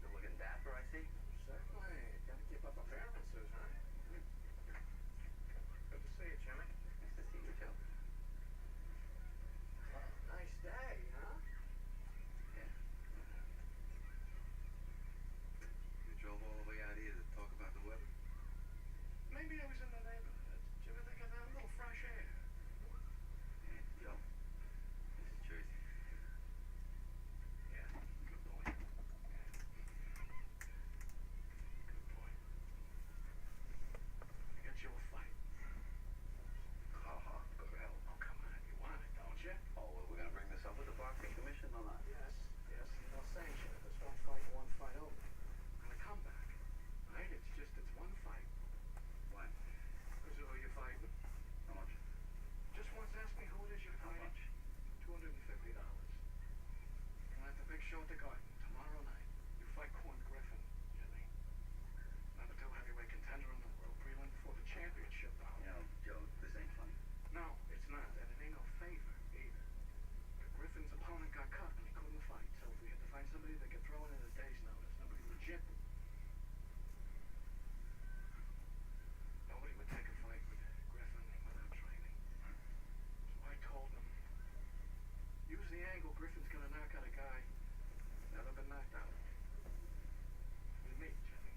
Still looking dapper, I see. Certainly. Gotta keep up appearances, huh? Good to see you, Jimmy. Nice to see you, Joe. Well, nice day, huh? Yeah. You drove all the way out here to talk about the weather? Maybe I was in the neighborhood. Did you ever think of that? A little fresh air. Yeah, Joe. This is Jersey. Yeah, good point. Good point. I got you a fight. Go to hell. Oh, come on. You want it, don't you? Oh, well, we're gonna bring this up with the boxing commission or not? Yes, yes, and they'll sanction it. It's one fight only. And a comeback. Right? It's one fight. Why? Because of who you're fighting. How much? Just once ask me who it is you're How fighting. much? $250. And at the big show at the Garden tomorrow night, you fight Corn Griffin, Jimmy. Number 2 heavyweight contender in the world, prelim for the championship, though. You know, Joe, this ain't funny. No, it's not, and it ain't no favor either. But Griffin's opponent got cut and he couldn't fight, so we had to find somebody that could throw in a day's notice. Somebody legit. Nobody would take a fight with Griffin without training. So I told him, use the angle Griffin's gonna knock out a guy never been knocked out. With me, Jimmy.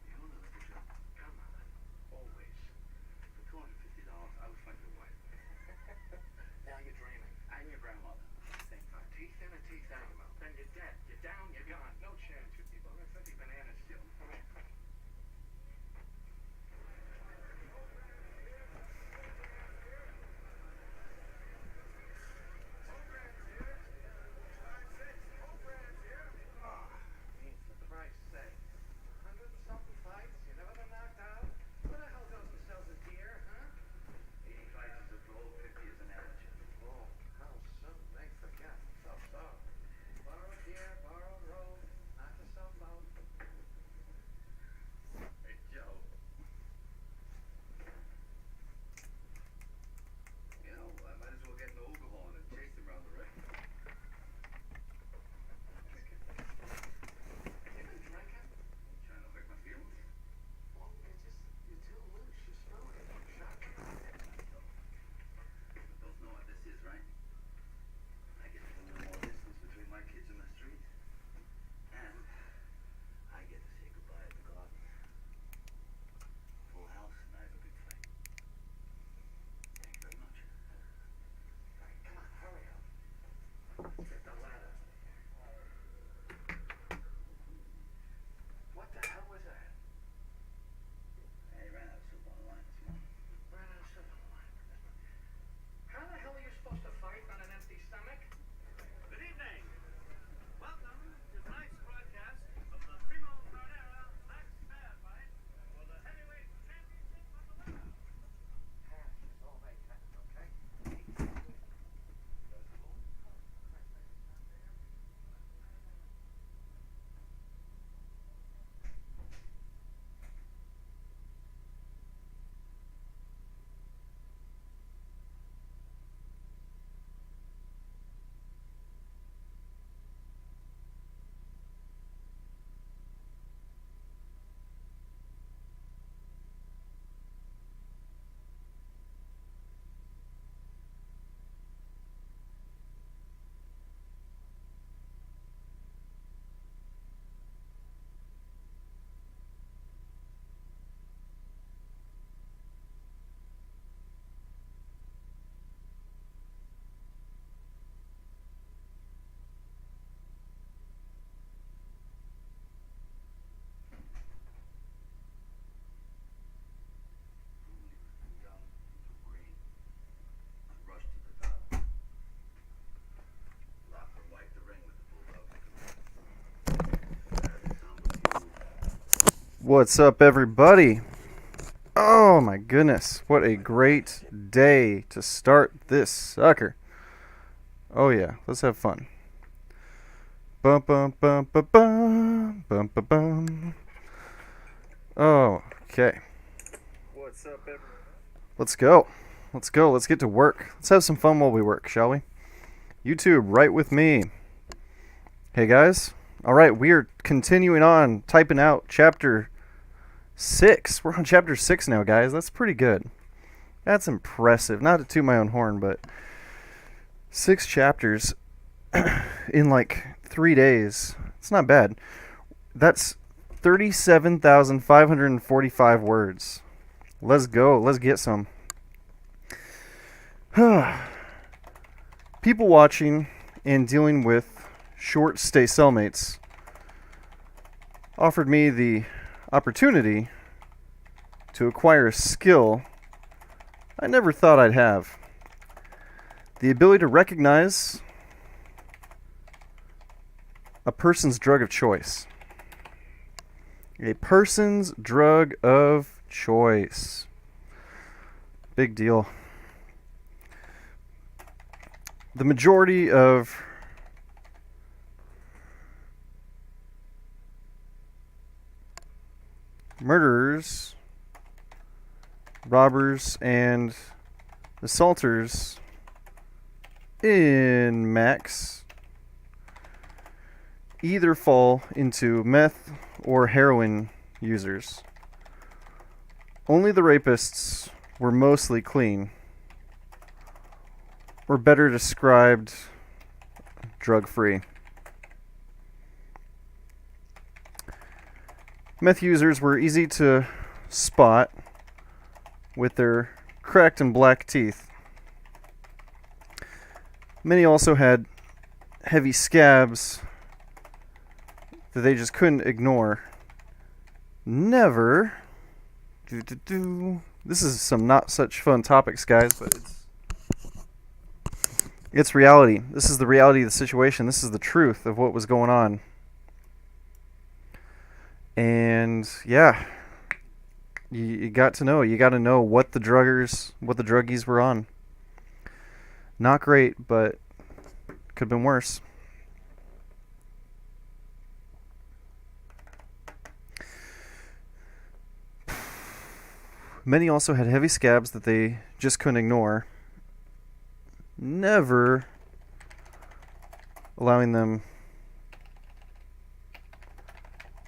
You don't know that, Joe. Come on. Always. For $250, I would fight your wife. Now you're dreaming. And your grandmother at the same time. Teeth in and teeth out. Then you're dead. You're down, you're gone. No chance. You people are 50 bananas. Joe. Come here. Oh, for Christ's sake. 100 and something fights. You never been knocked out? Who the hell goes and sells a deer, huh? 80 fights as a pro, 50 as an amateur. Oh, how soon they forget. So. Borrow deer, borrow road, knock yourself out. Hey, Joe. You know, I might as well get an alcohol and chase him around the ring. Have you been drinking? Trying to hurt my feelings? Well, you're too loose. You're smoking. Shocking. We both know what this is, right? I get a little more distance between my kids and the street. And I get to say goodbye at the Garden. Full house, and I have a big fight. Thank you very much. Right, come on, hurry up. Let's get the ladder. What the hell was that? I ran out of soup on the line this morning. Ran out of soup on the line. How the hell are you supposed to fight on an empty stomach? Good evening. Welcome to tonight's broadcast of the Primo Carrera Max Fair fight for the heavyweight championship of the world. Cash is all they can, okay? Young, too green. Rush to the top. Lock or wipe the ring with the Bulldogs. What's up, everybody? Oh my goodness, what a great day to start this sucker. Oh yeah, let's have fun. Bum bum bum bum bum bum bum bum. Oh, okay. What's up, everyone? Let's go. Let's get to work. Let's have some fun while we work, shall we? YouTube, right with me. Hey guys. All right, we are continuing on, typing out chapter 6. We're on chapter 6 now, guys. That's pretty good. That's impressive. Not to toot my own horn, but 6 chapters in like 3 days. It's not bad. That's 37,545 words. Let's go. Let's get some. People watching and dealing with short stay cellmates offered me the opportunity to acquire a skill I never thought I'd have. The ability to recognize a person's drug of choice. A person's drug of choice. Big deal. The majority of murderers, robbers, and assaulters in Max either fall into meth or heroin users. Only the rapists were mostly clean, or better described, drug-free. Meth users were easy to spot with their cracked and black teeth. Many also had heavy scabs that they just couldn't ignore. Never. This is some not such fun topics, guys, but it's reality. This is the reality of the situation. This is the truth of what was going on. And yeah, you got to know. You got to know what the druggies were on. Not great, but could have been worse. Many also had heavy scabs that they just couldn't ignore, never allowing them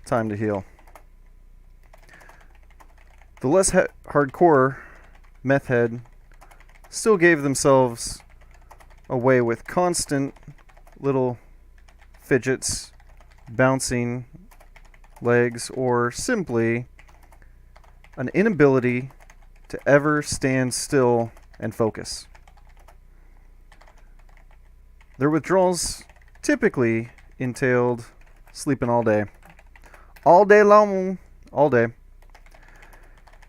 time to heal. The less hardcore meth head still gave themselves away with constant little fidgets, bouncing legs, or simply an inability to ever stand still and focus. Their withdrawals typically entailed sleeping all day. All day long. All day.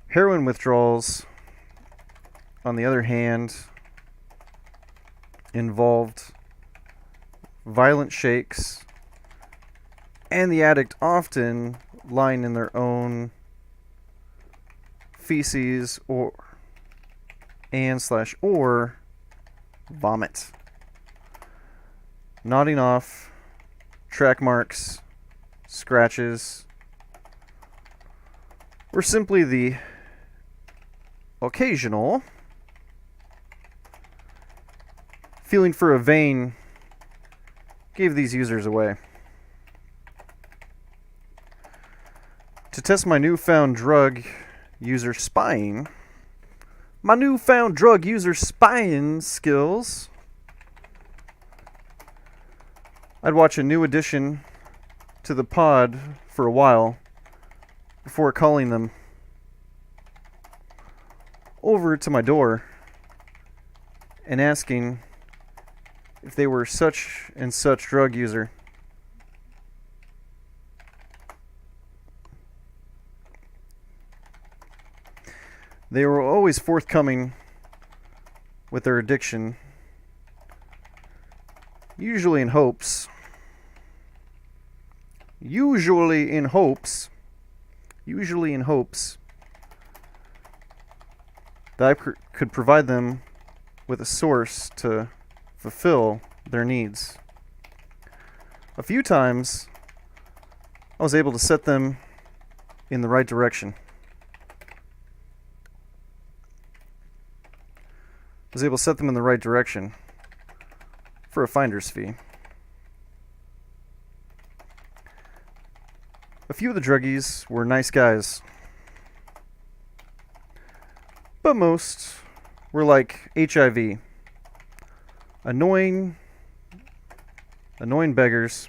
Heroin withdrawals, on the other hand, involved violent shakes, and the addict often lying in their own feces or vomit, nodding off track marks, scratches, or simply the occasional feeling for a vein gave these users away. To test my newfound drug user spying skills, I'd watch a new addition to the pod for a while before calling them over to my door and asking if they were such and such drug user. They were always forthcoming with their addiction, usually in hopes that I could provide them with a source to fulfill their needs. A few times, I was able to set them in the right direction. for a finder's fee. A few of the druggies were nice guys, but most were like HIV. Annoying beggars.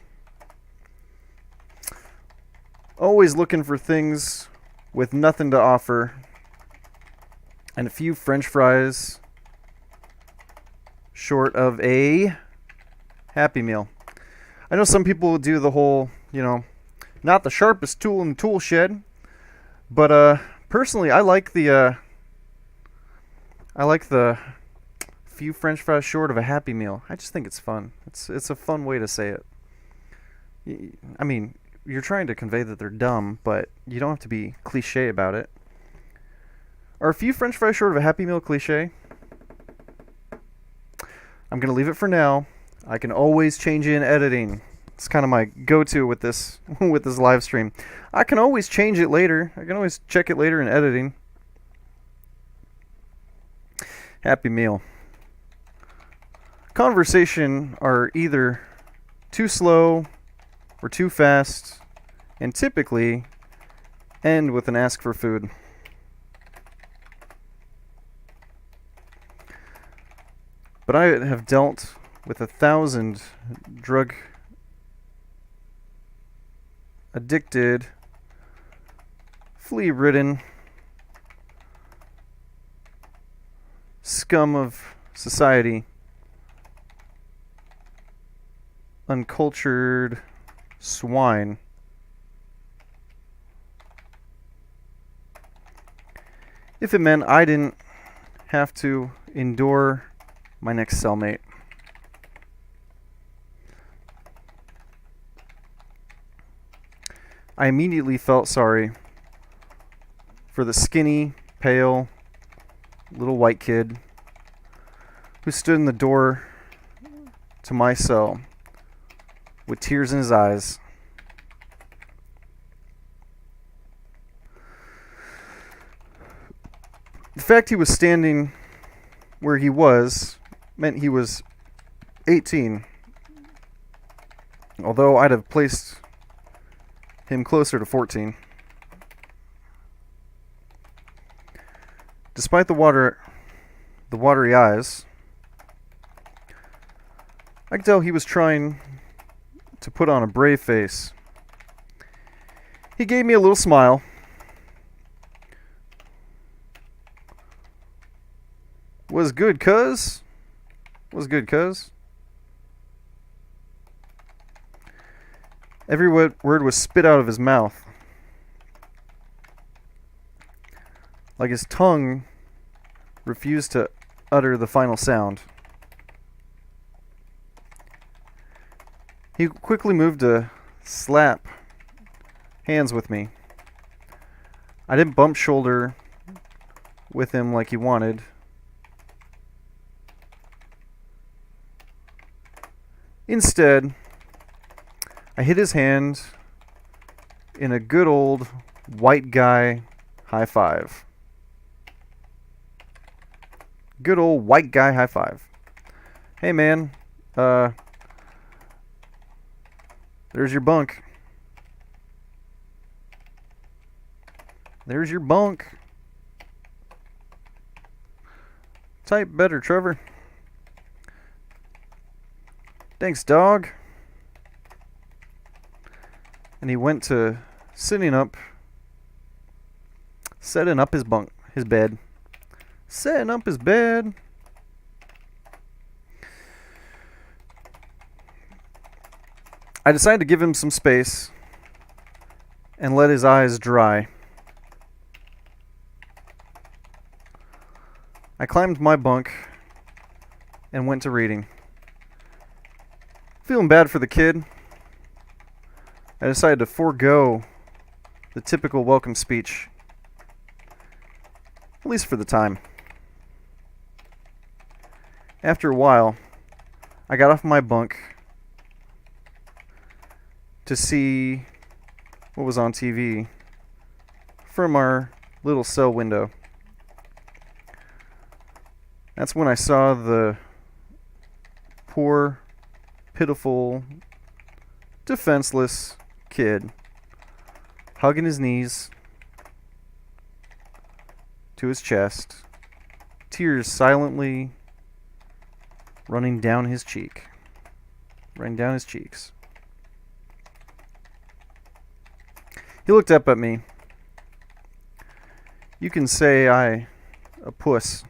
Always looking for things with nothing to offer. And a few French fries short of a Happy Meal. I know some people do the whole, not the sharpest tool in the tool shed, but personally I like the few French fries short of a Happy Meal. I just think it's fun. It's a fun way to say it. I mean, you're trying to convey that they're dumb, but you don't have to be cliche about it. Are a few French fries short of a Happy Meal cliche? I'm going to leave it for now. I can always change it in editing. It's kind of my go-to with this live stream. I can always change it later. I can always check it later in editing. Happy Meal. Conversation are either too slow or too fast, and typically end with an ask for food. But I have dealt with 1,000 drug addicted, flea-ridden scum of society, uncultured swine. If it meant I didn't have to endure my next cellmate. I immediately felt sorry for the skinny, pale, little white kid who stood in the door to my cell with tears in his eyes. The fact he was standing where he was meant he was 18, although I'd have placed him closer to 14. Despite the watery eyes, I could tell he was trying to put on a brave face. He gave me a little smile. Was good, cuz? Was good, cuz? Every word was spit out of his mouth. Like his tongue refused to utter the final sound. He quickly moved to slap hands with me. I didn't bump shoulder with him like he wanted. Instead, I hit his hand in a good old white guy high five. Good old white guy high five. Hey man, there's your bunk. There's your bunk. Type better, Trevor. Thanks, dog. And he went to setting up his bed. Setting up his bed. I decided to give him some space and let his eyes dry. I climbed my bunk and went to reading. Feeling bad for the kid, I decided to forego the typical welcome speech, at least for the time. After a while, I got off my bunk to see what was on TV from our little cell window. That's when I saw the poor pitiful, defenseless kid hugging his knees to his chest, tears silently running down his cheeks. He looked up at me. You can say I a puss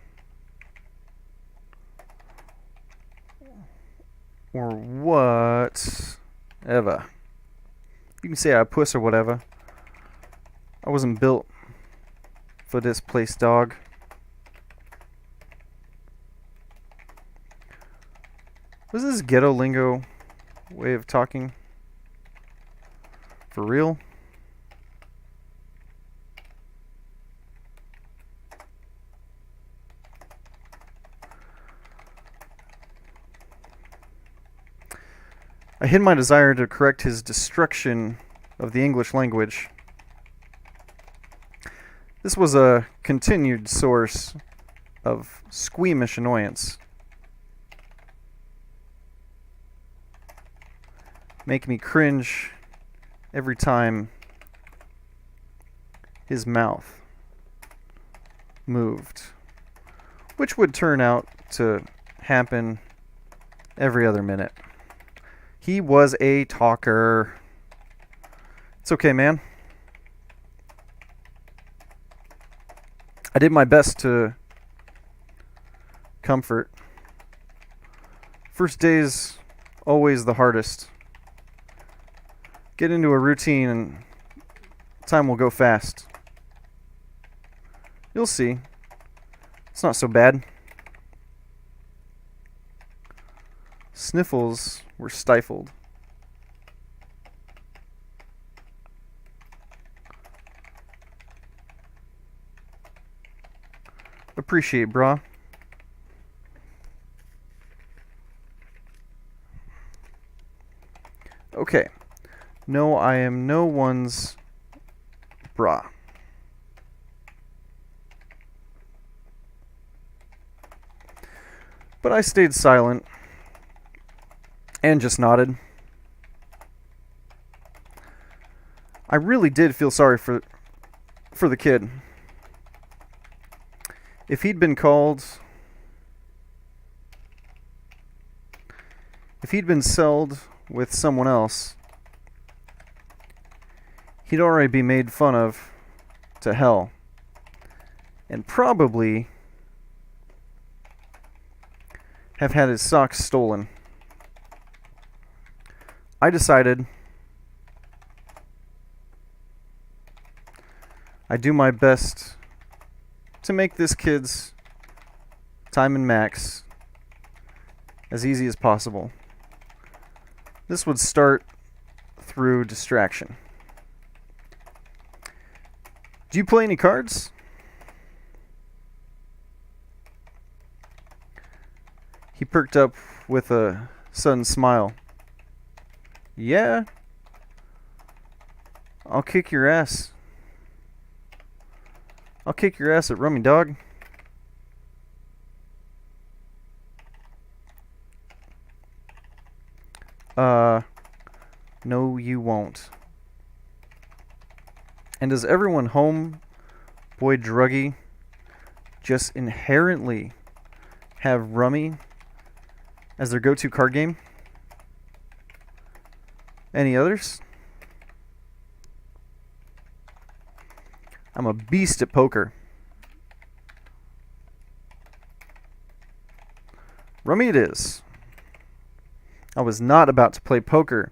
or whatever. You can say I a puss or whatever. I wasn't built for this place, dog. Was this ghetto lingo way of talking? For real? I hid my desire to correct his destruction of the English language. This was a continued source of squeamish annoyance, making me cringe every time his mouth moved, which would turn out to happen every other minute. He was a talker. It's okay, man. I did my best to comfort. First day's always the hardest. Get into a routine and time will go fast. You'll see. It's not so bad. Sniffles were stifled. Appreciate, brah. Okay. No, I am no one's brah. But I stayed silent and just nodded. I really did feel sorry for the kid. If he'd been celled with someone else, he'd already be made fun of to hell, and probably have had his socks stolen. I decided I'd do my best to make this kid's time in Max as easy as possible. This would start through distraction. Do you play any cards? He perked up with a sudden smile. Yeah? I'll kick your ass. I'll kick your ass at Rummy Dog. No you won't. And does everyone home, boy druggy, just inherently have Rummy as their go-to card game? Any others? I'm a beast at poker. Rummy it is. I was not about to play poker.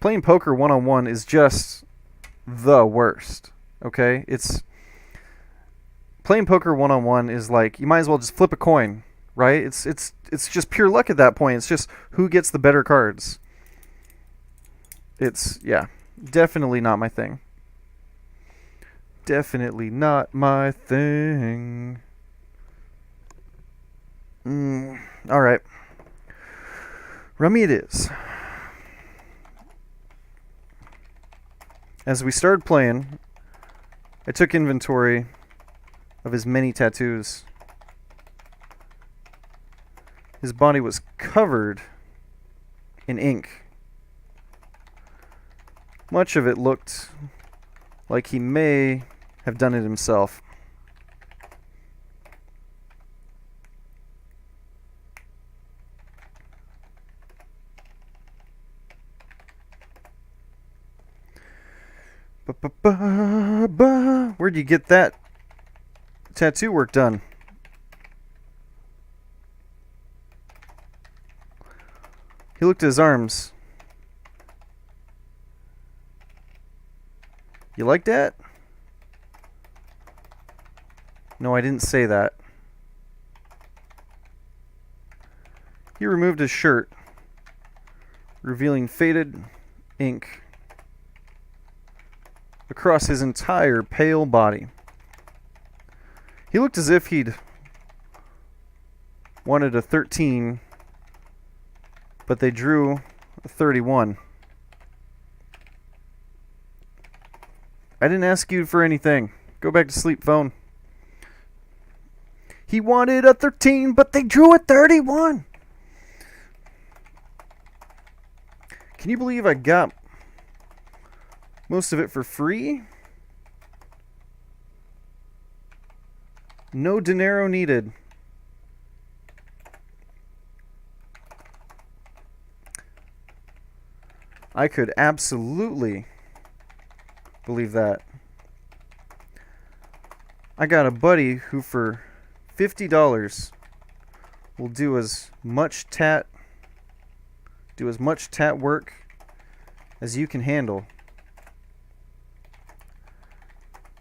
Playing poker one-on-one is just the worst. Okay? Playing poker one-on-one is like, you might as well just flip a coin, right? It's just pure luck at that point. It's just who gets the better cards. Yeah, definitely not my thing. Definitely not my thing. Alright. Rummy it is. As we started playing, I took inventory of his many tattoos. His body was covered in ink. Much of it looked like he may have done it himself. Where'd you get that tattoo work done? He looked at his arms. You like that? No, I didn't say that. He removed his shirt, revealing faded ink across his entire pale body. He looked as if he'd wanted a 13, but they drew a 31. I didn't ask you for anything. Go back to sleep, phone. He wanted a 13, but they drew a 31. Can you believe I got most of it for free? No dinero needed. I could absolutely believe that. I got a buddy who for $50 will do as much tat work as you can handle.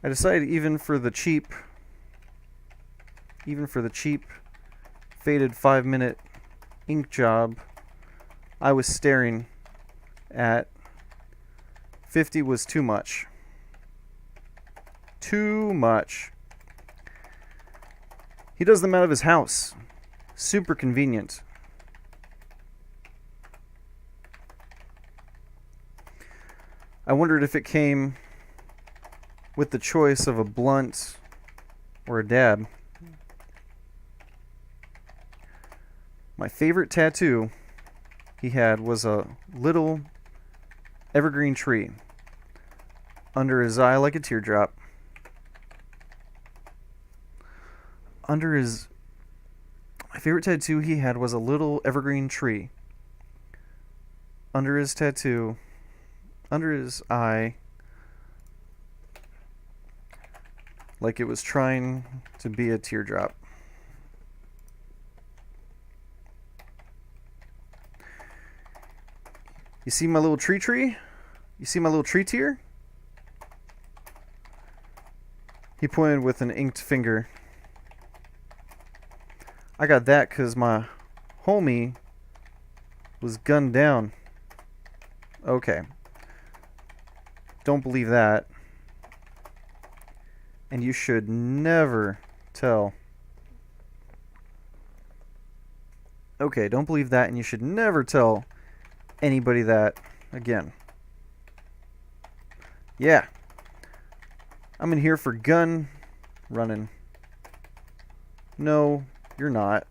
I decided even for the cheap faded 5-minute ink job I was staring at, 50 was too much. Too much. He does them out of his house. Super convenient. I wondered if it came with the choice of a blunt or a dab. My favorite tattoo he had was a little evergreen tree under his eye like a teardrop. My favorite tattoo he had was a little evergreen tree under his tattoo, under his eye, like it was trying to be a teardrop. You see my little tree? You see my little tree tier? He pointed with an inked finger. I got that because my homie was gunned down. Okay. Don't believe that. And you should never tell. Okay, don't believe that, and you should never tell anybody that again. Yeah. I'm in here for gun running. No, you're not.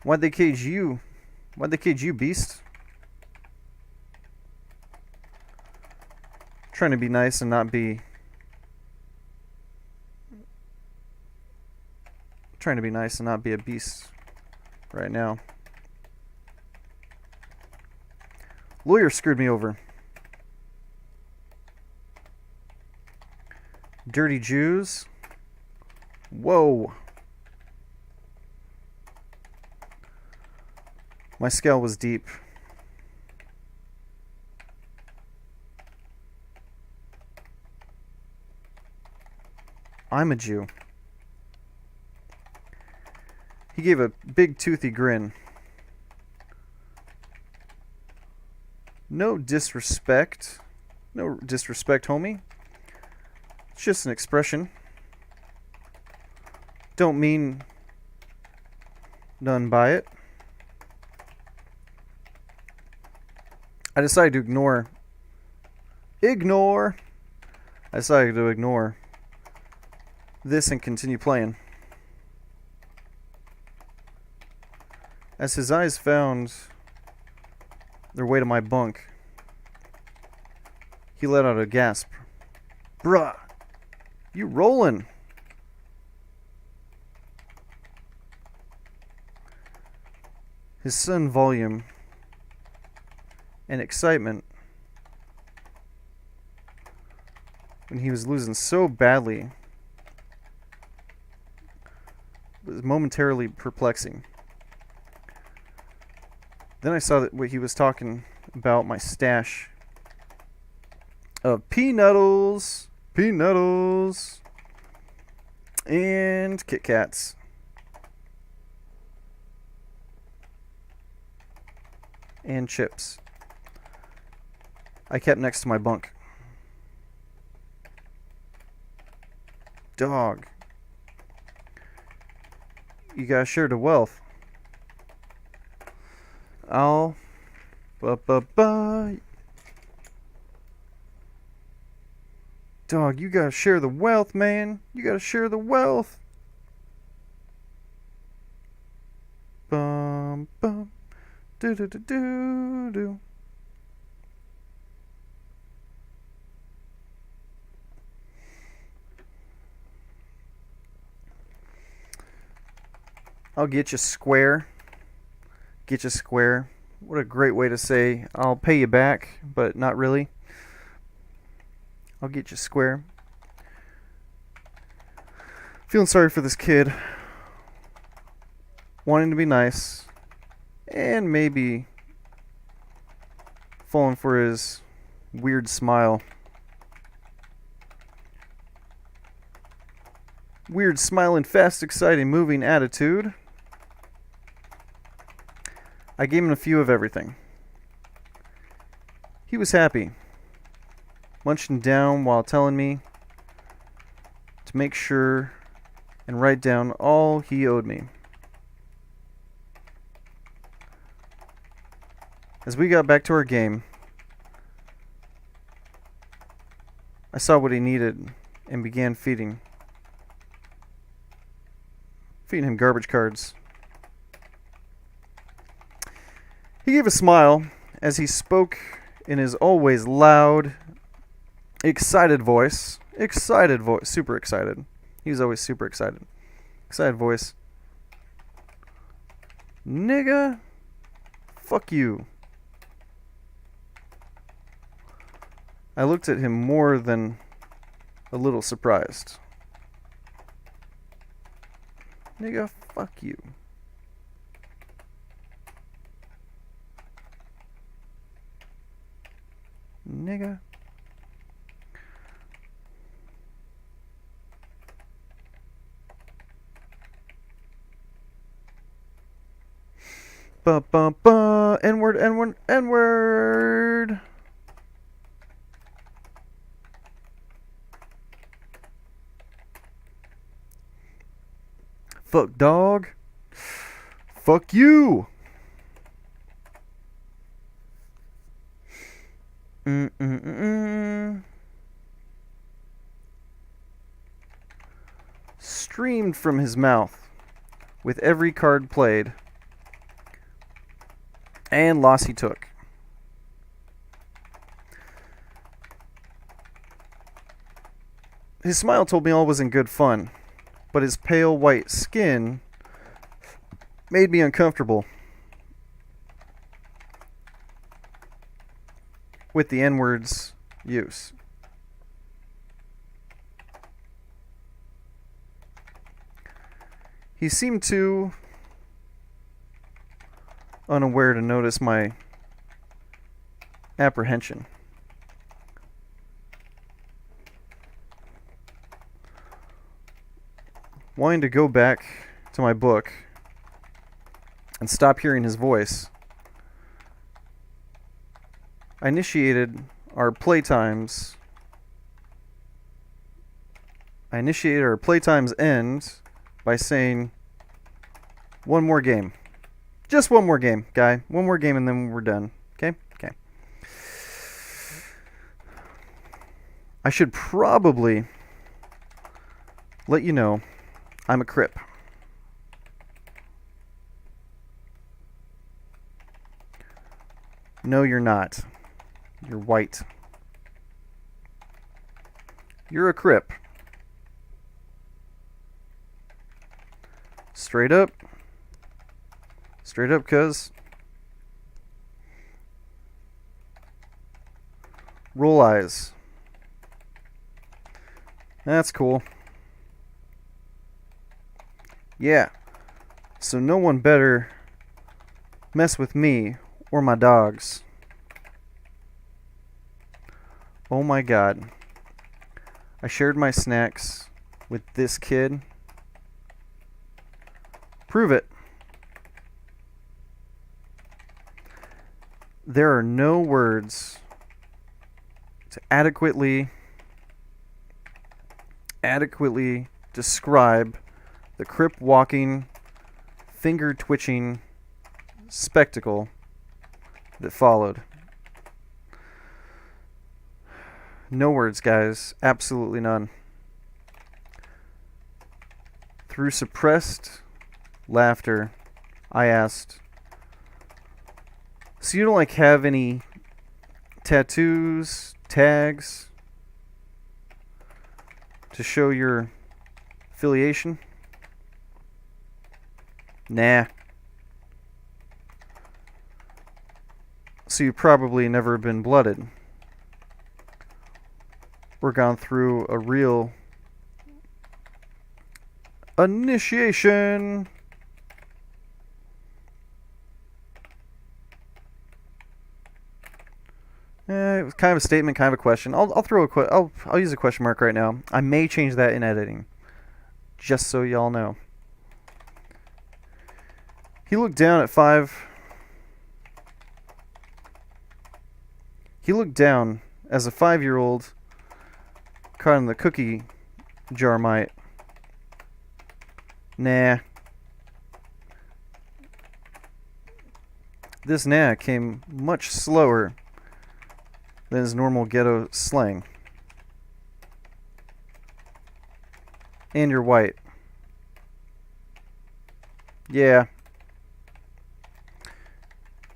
Why'd they cage you? Why'd they cage you, beast? Trying to be nice and not be... Trying to be nice and not be a beast right now. Lawyer screwed me over. Dirty Jews. Whoa. My scale was deep. I'm a Jew. He gave a big toothy grin. No disrespect. No disrespect, homie. It's just an expression. Don't mean none by it. I decided to ignore. I decided to ignore this and continue playing. As his eyes found their way to my bunk, he let out a gasp. Bruh, you rollin'? His sudden volume and excitement when he was losing so badly was momentarily perplexing. Then I saw that what he was talking about my stash of peanuttles, and Kit Kats. And chips. I kept next to my bunk. Dog. You gotta share the wealth. I'll... Dog, you gotta share the wealth, man. You gotta share the wealth. Bum, bum. Do do do do do. I'll get you square. Get you square. What a great way to say I'll pay you back, but not really. I'll get you square. Feeling sorry for this kid. Wanting to be nice. And maybe falling for his weird smile. Weird smiling, fast, exciting, moving attitude. I gave him a few of everything. He was happy, munching down while telling me to make sure and write down all he owed me. As we got back to our game, I saw what he needed and began feeding him garbage cards. He gave a smile as he spoke in his always loud, excited voice. Super excited. He was always super excited. Excited voice. Nigga, fuck you. I looked at him more than a little surprised. Nigga, fuck you. Nigga. Ba ba ba. N-word, N-word, N-word. Fuck dog. Fuck you. Streamed from his mouth with every card played and loss he took. His smile told me all was in good fun, but his pale white skin made me uncomfortable with the N-word's use. He seemed too unaware to notice my apprehension. Wanting to go back to my book and stop hearing his voice, I initiated our playtimes. End by saying, one more game. Just one more game, guy. One more game and then we're done. Okay? Okay. I should probably let you know I'm a Crip. No, you're not. You're white. You're a Crip. Straight up. Straight up, cuz. Roll eyes. That's cool. Yeah. So no one better mess with me or my dogs. Oh my god. I shared my snacks with this kid. Prove it. There are no words to adequately describe the Crip walking, finger twitching spectacle that followed. No words, guys. Absolutely none. Through suppressed laughter, I asked, so you don't like have any tattoos, tags to show your affiliation? Nah. So you've probably never been blooded or gone through a real initiation. It was kind of a statement, kind of a question. I'll use a question mark right now. I may change that in editing, just so y'all know. He looked down at 5. He looked down as a 5-year-old caught in the cookie jar mite. Nah. This nah came much slower than his normal ghetto slang. And you're white. Yeah.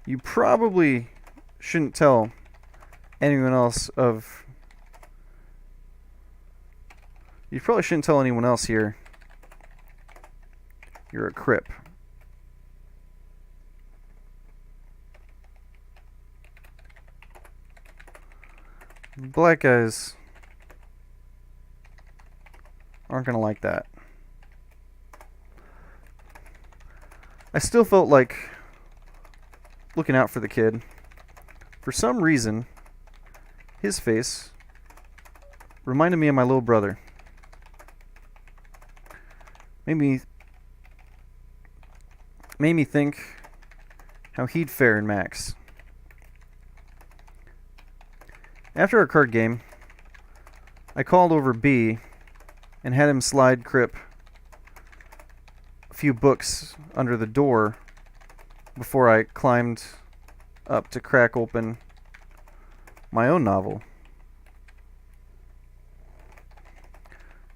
You probably shouldn't tell anyone else of... You probably shouldn't tell anyone else here you're a Crip. Black guys aren't gonna like that. I still felt like looking out for the kid. For some reason, his face reminded me of my little brother. Made me think how he'd fare in Max. After our card game, I called over B and had him slide Crip a few books under the door before I climbed up to crack open my own novel.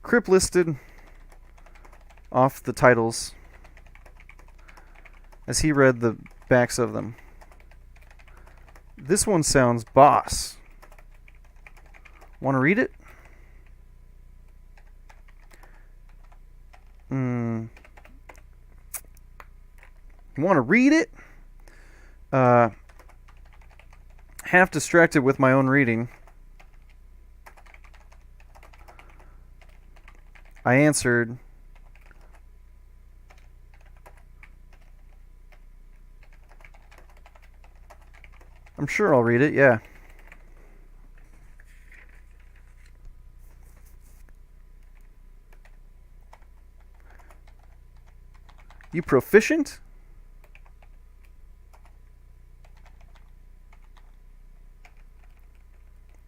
Crip listed off the titles as he read the backs of them. This one sounds boss. Want to read it? You want to read it? Half distracted with my own reading, I answered, I'm sure I'll read it, yeah. You proficient?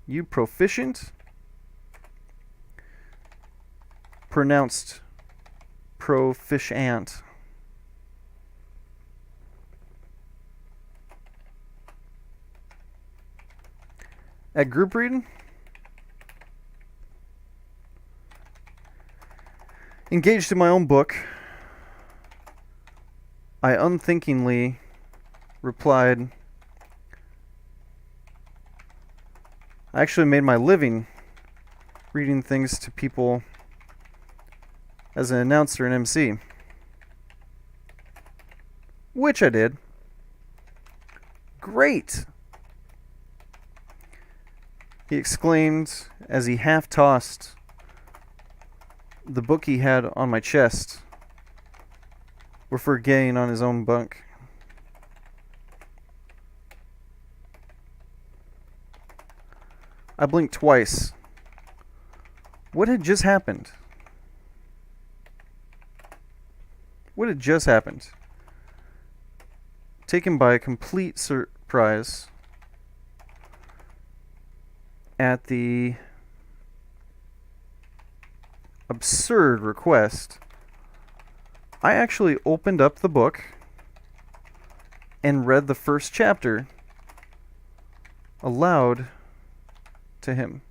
You proficient? Pronounced proficient. At group reading? Engaged in my own book, I unthinkingly replied, I actually made my living reading things to people as an announcer and MC. Which I did. Great! He exclaimed as he half-tossed the book he had on my chest, forgetting on his own bunk. I blinked twice. What had just happened? What had just happened? Taken by a complete surprise at the absurd request, I actually opened up the book and read the first chapter aloud to him.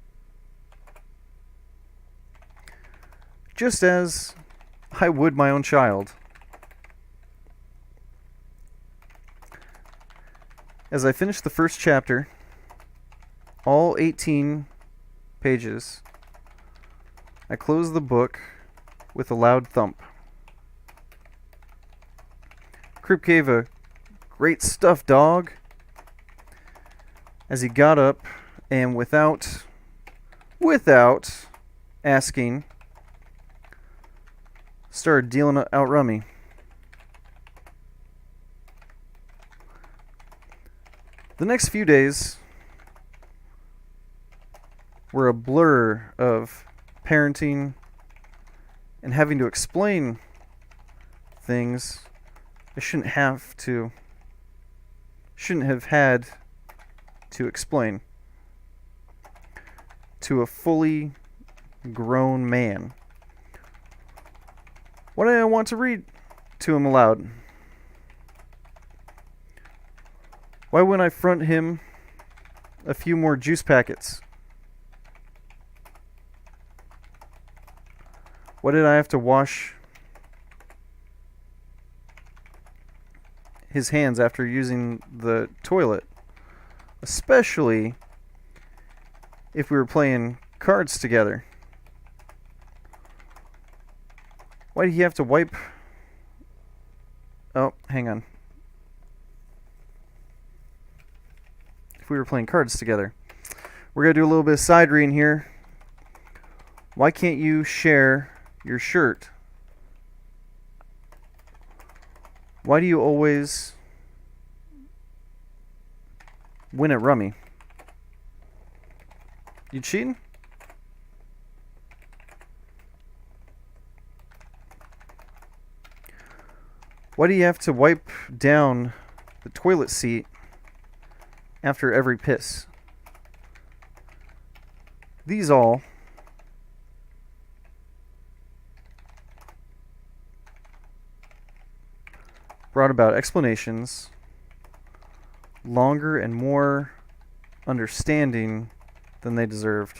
Just as I would my own child. As I finished the first chapter, all 18 pages, I closed the book with a loud thump. Crip gave a "Great stuff, dog," as he got up and without asking, started dealing out rummy. The next few days were a blur of parenting and having to explain things I shouldn't have had to explain to a fully grown man. What did I want to read to him aloud? Why wouldn't I front him a few more juice packets? Why did I have to wash his hands after using the toilet? Especially if we were playing cards together. Why did he have to wipe? Oh, hang on. If we were playing cards together. We're going to do a little bit of side reading here. Why can't you share your shirt? Why do you always win at rummy? You cheating? Why do you have to wipe down the toilet seat after every piss? These all brought about explanations longer and more understanding than they deserved.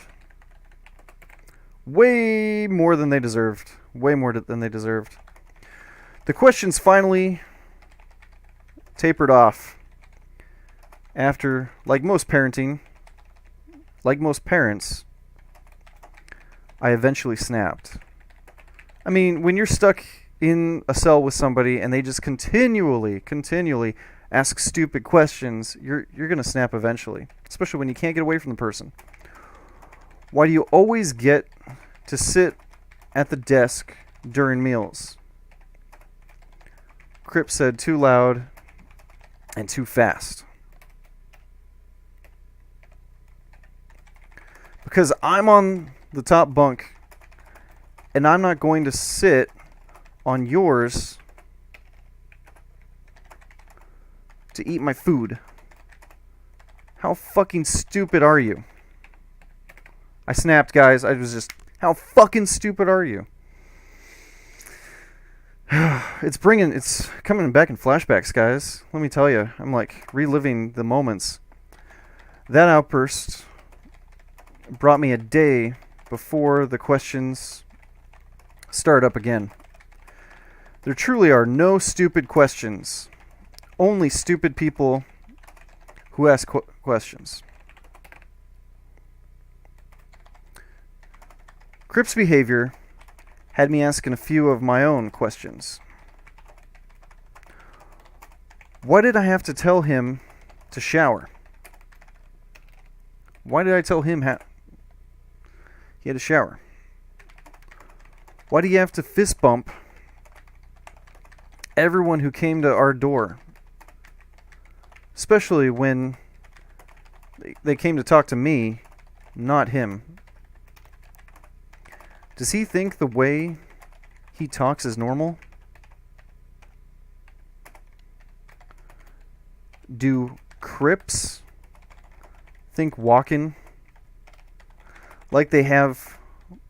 Way more than they deserved. Way more than they deserved. The questions finally tapered off after, like most parents, I eventually snapped. I mean, when you're stuck in a cell with somebody and they just continually ask stupid questions, you're going to snap eventually, especially when you can't get away from the person. Why do you always get to sit at the desk during meals? Crip said too loud and too fast. Because I'm on the top bunk and I'm not going to sit on yours to eat my food. How fucking stupid are you? I snapped, guys. How fucking stupid are you? It's coming back in flashbacks, guys. Let me tell you, I'm like reliving the moments. That outburst brought me a day before the questions start up again. There truly are no stupid questions. Only stupid people who ask questions. Crip's behavior had me asking a few of my own questions. Why did I have to tell him to shower? Why did I tell him he had to shower? Why do you have to fist bump everyone who came to our door? Especially when they came to talk to me, not him. Does he think the way he talks is normal? Do Crips think walking like they have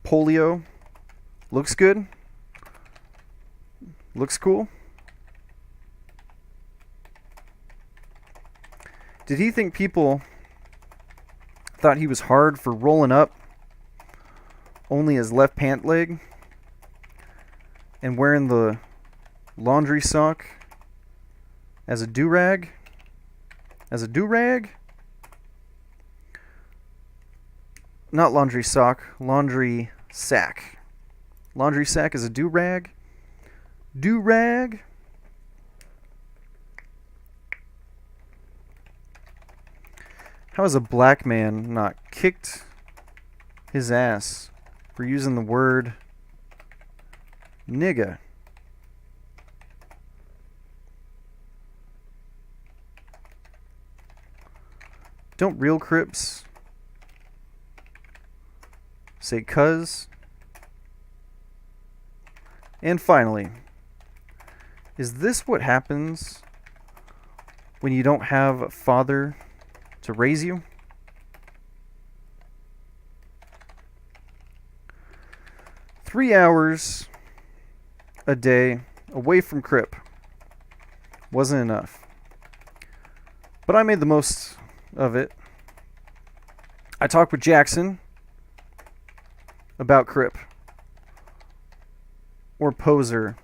polio looks good? Looks cool? Did he think people thought he was hard for rolling up only his left pant leg and wearing the laundry sock as a do-rag? As a do-rag? Not laundry sock, laundry sack. Laundry sack is a do-rag? Do-rag? How is a black man not kicked his ass for using the word nigga? Don't real Crips say cuz? And finally, is this what happens when you don't have a father to raise you? Three hours a day away from Crip wasn't enough. But I made the most of it. I talked with Jackson about Crip, or Poser,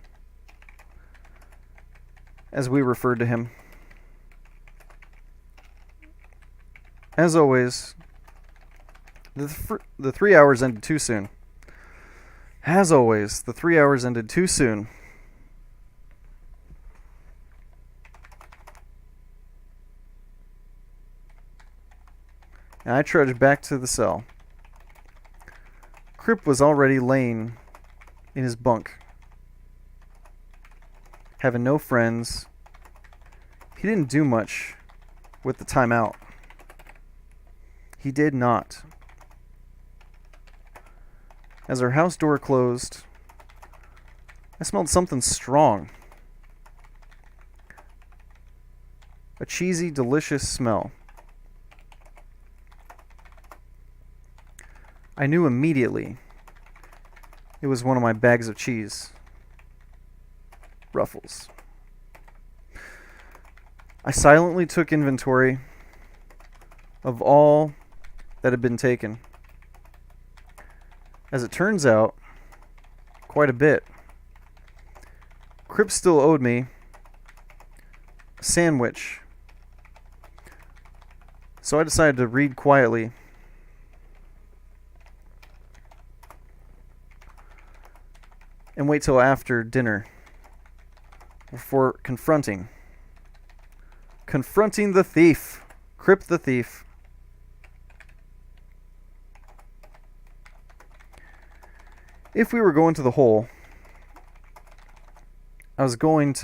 as we referred to him. As always, the 3 hours ended too soon. As always, the 3 hours ended too soon. And I trudged back to the cell. Crip was already laying in his bunk, having no friends. He didn't do much with the time out. He did not. As our house door closed, I smelled something strong. A cheesy, delicious smell. I knew immediately it was one of my bags of cheese. Ruffles. I silently took inventory of all that had been taken. As it turns out, quite a bit. Crip still owed me a sandwich, so I decided to read quietly. And wait till after dinner before confronting the thief, Crip the thief. If we were going to the hole, I was going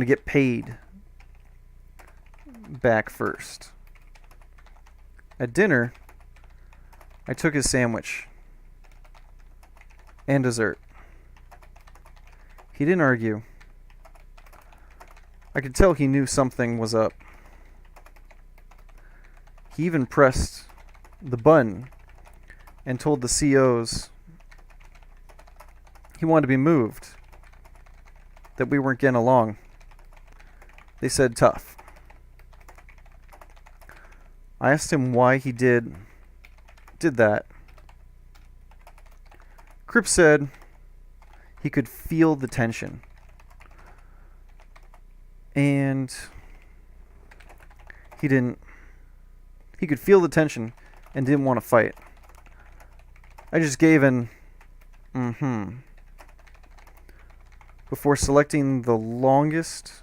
to get paid back first. At dinner, I took his sandwich and dessert. He didn't argue. I could tell he knew something was up. He even pressed the button and told the COs he wanted to be moved, that we weren't getting along. They said tough. I asked him why he did that. Crip said he could feel the tension. And he didn't He could feel the tension and didn't want to fight. I just gave an before selecting the longest,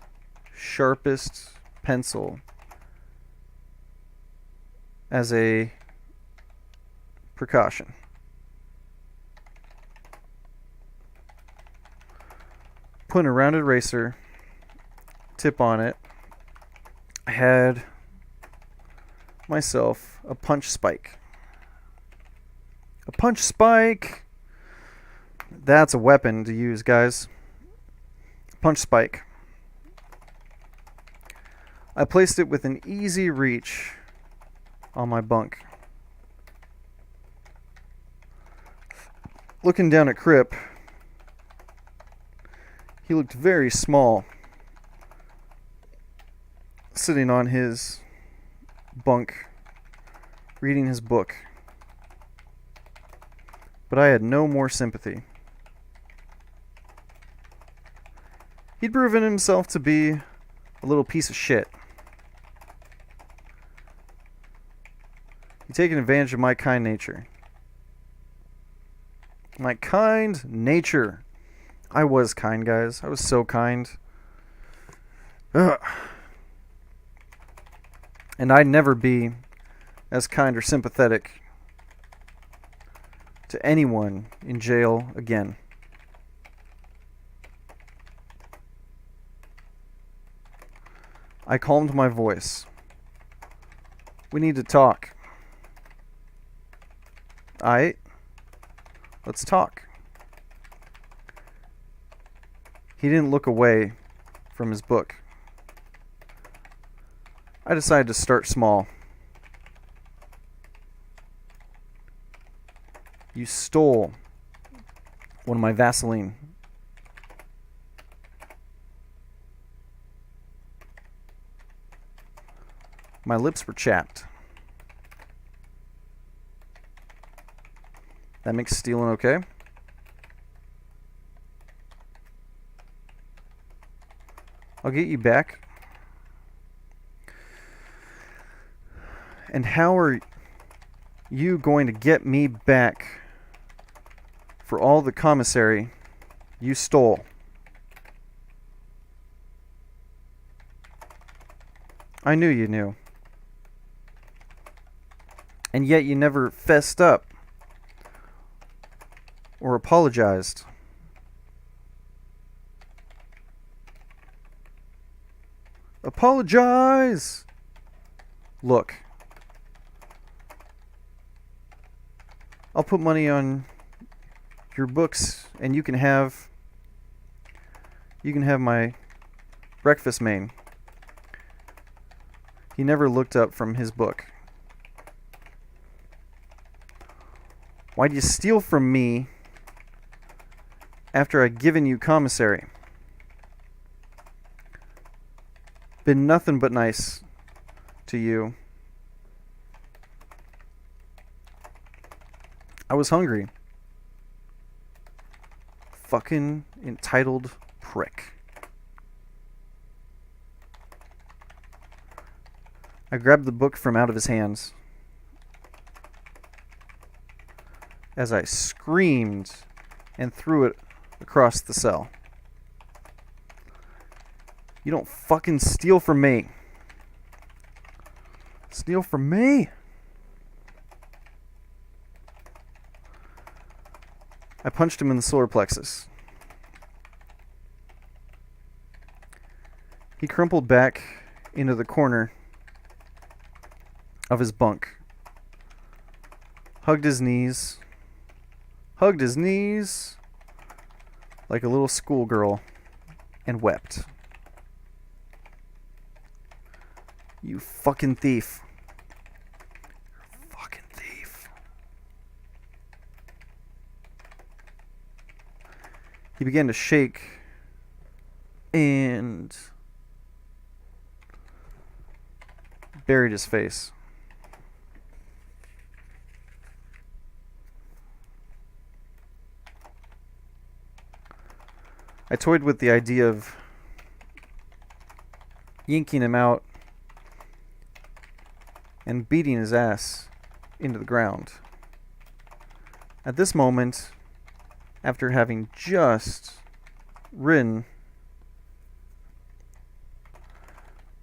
sharpest pencil as a precaution. Put a rounded eraser tip on it. I had myself a punch spike. A punch spike! That's a weapon to use, guys. Punch spike. I placed it within easy reach on my bunk. Looking down at Crip, he looked very small, sitting on his bunk, reading his book. But I had no more sympathy. He'd proven himself to be a little piece of shit. He'd taken advantage of my kind nature. My kind nature. I was kind, guys. I was so kind. Ugh. And I'd never be as kind or sympathetic to anyone in jail again. I calmed my voice. We need to talk. Aight? Let's talk. He didn't look away from his book. I decided to start small. You stole one of my Vaseline. My lips were chapped. That makes stealing okay. I'll get you back. And how are you going to get me back for all the commissary you stole? I knew you knew. And yet you never fessed up or apologized. Apologize! Look. I'll put money on your books and you can have my breakfast main. He never looked up from his book. Why'd you steal from me after I'd given you commissary? Been nothing but nice to you. I was hungry. Fucking entitled prick. I grabbed the book from out of his hands as I screamed and threw it across the cell. You don't fucking steal from me. Steal from me? I punched him in the solar plexus. He crumpled back into the corner of his bunk, hugged his knees like a little schoolgirl, and wept. You fucking thief. Fucking thief. He began to shake and buried his face. I toyed with the idea of yanking him out and beating his ass into the ground. At this moment, after having just written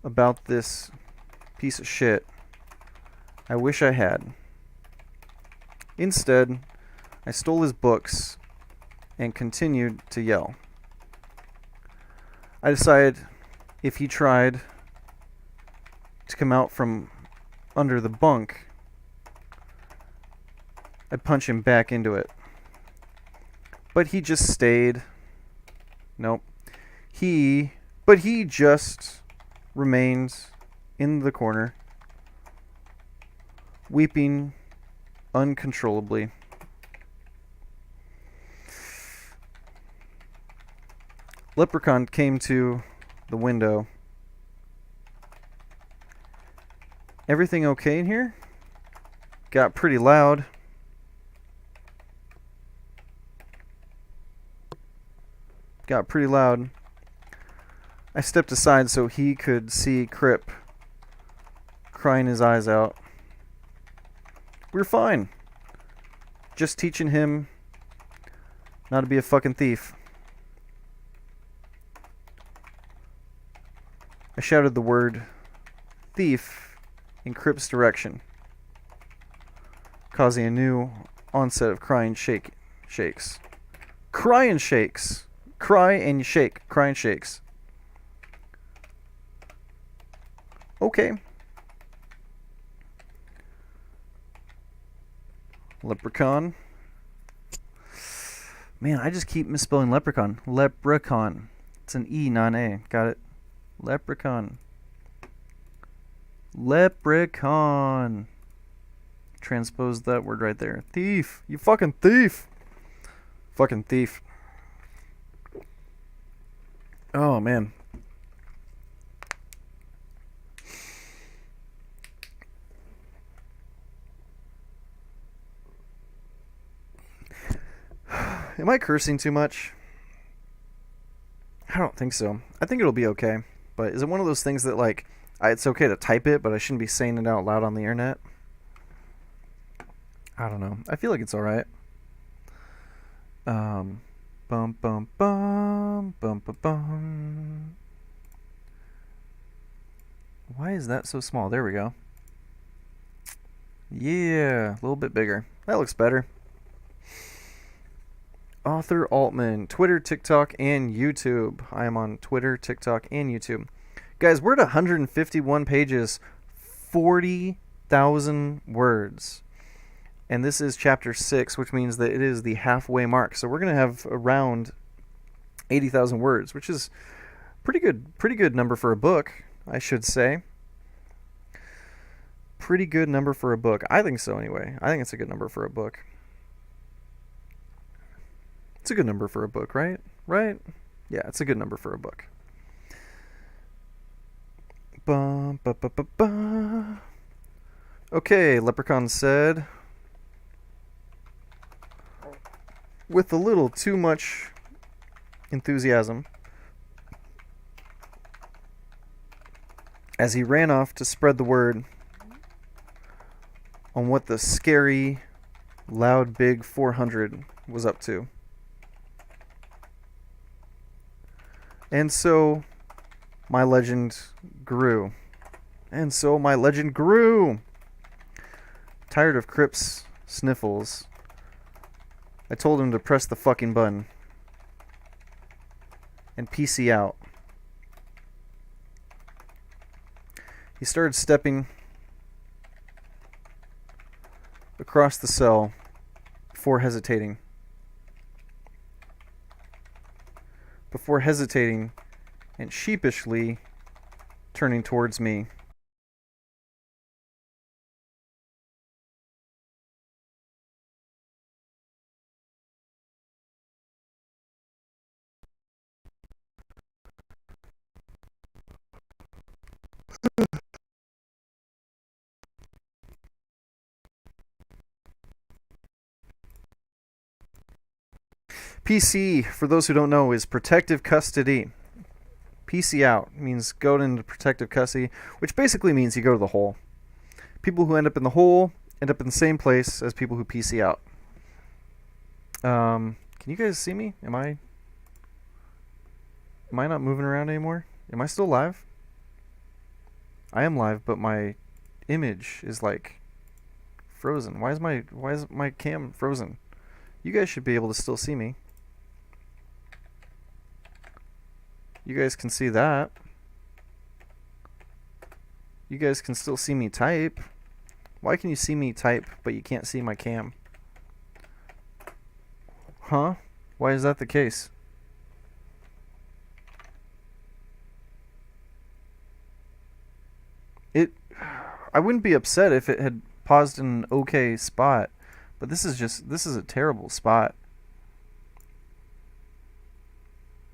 about this piece of shit, I wish I had. Instead, I stole his books and continued to yell. I decided if he tried to come out from under the bunk, I'd punch him back into it. But he just stayed. Nope. He just remained in the corner, weeping uncontrollably. Leprechaun came to the window. Everything okay in here? Got pretty loud. Got pretty loud. I stepped aside so he could see Crip crying his eyes out. We're fine. Just teaching him not to be a fucking thief. I shouted the word thief in Crip's direction, causing a new onset of crying shakes. Cry and shakes. Cry and shake. Cry and shakes. Okay. Leprechaun. Man, I just keep misspelling leprechaun. Leprechaun. It's an E, not an A. Got it? Leprechaun. Leprechaun. Transpose that word right there. Thief. You fucking thief. Fucking thief. Oh, man. Am I cursing too much? I don't think so. I think it'll be okay. But is it one of those things that, like, it's okay to type it, but I shouldn't be saying it out loud on the internet? I don't know. I feel like it's alright. Bum, bum, bum, bum, bum, bum. Why is that so small? There we go. Yeah, a little bit bigger. That looks better. Author Altman, Twitter, TikTok, and YouTube. I am on Twitter, TikTok, and YouTube. Guys, we're at 151 pages, 40,000 words. And this is chapter 6, which means that it is the halfway mark. So we're going to have around 80,000 words, which is pretty good number for a book, I should say. Pretty good number for a book. I think so anyway. I think it's a good number for a book. It's a good number for a book, right? Right? Yeah, it's a good number for a book. Ba, ba, ba, ba, ba. Okay, Leprechaun said, with a little too much enthusiasm, as he ran off to spread the word on what the scary, loud, big 400 was up to. And so my legend grew. And so my legend grew. Tired of Crip's sniffles, I told him to press the fucking button and PC out. He started stepping across the cell before hesitating. And sheepishly turning towards me. PC, for those who don't know, is protective custody. PC out means go into protective custody, which basically means you go to the hole. People who end up in the hole end up in the same place as people who PC out. Can you guys see me? Am I not moving around anymore? Am I still live? I am live, but my image is like frozen. Why is my cam frozen? You guys should be able to still see me. You guys can see that. You guys can still see me type. Why can you see me type, but you can't see my cam? Huh? Why is that the case? I wouldn't be upset if it had paused in an okay spot, but this is a terrible spot.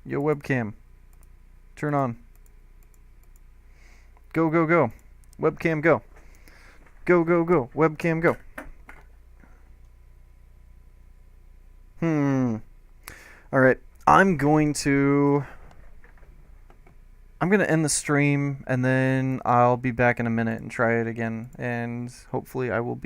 Yo, webcam. Turn on. Go, go, go. Webcam, go. Go, go, go. Webcam, go. Alright. I'm going to end the stream, and then I'll be back in a minute and try it again, and hopefully I will be